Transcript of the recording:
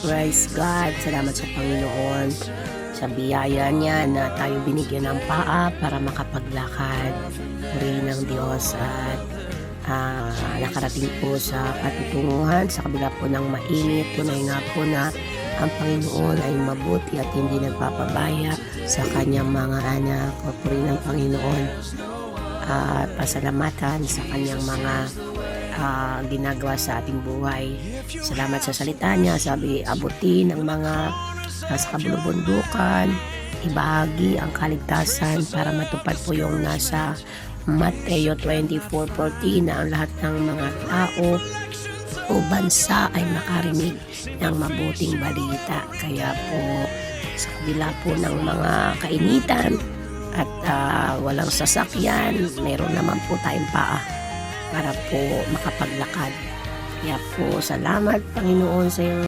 Praise God. Salamat sa Panginoon sa biyaya niya na tayo binigyan ng paa para makapaglakad. Purihin ng Diyos at nakarating po sa patutunguhan sa kabila po ng mainit. Tunay nga po na ang Panginoon ay mabuti at hindi nagpapabaya sa kanyang mga anak. Purihin ng Panginoon at pasalamatan sa kanyang mga ginagawa sa ating buhay. Salamat sa salita niya. Sabi, abutin ng mga nasa kabulubundukan, ibahagi ang kaligtasan para matupad po yung nasa Mateo 24:14 na ang lahat ng mga tao o bansa ay makarinig ng mabuting balita. Kaya po sa kabila po ng mga kainitan at walang sasakyan, meron naman po tayong paa para po makapaglakad. Kaya po salamat Panginoon sa iyong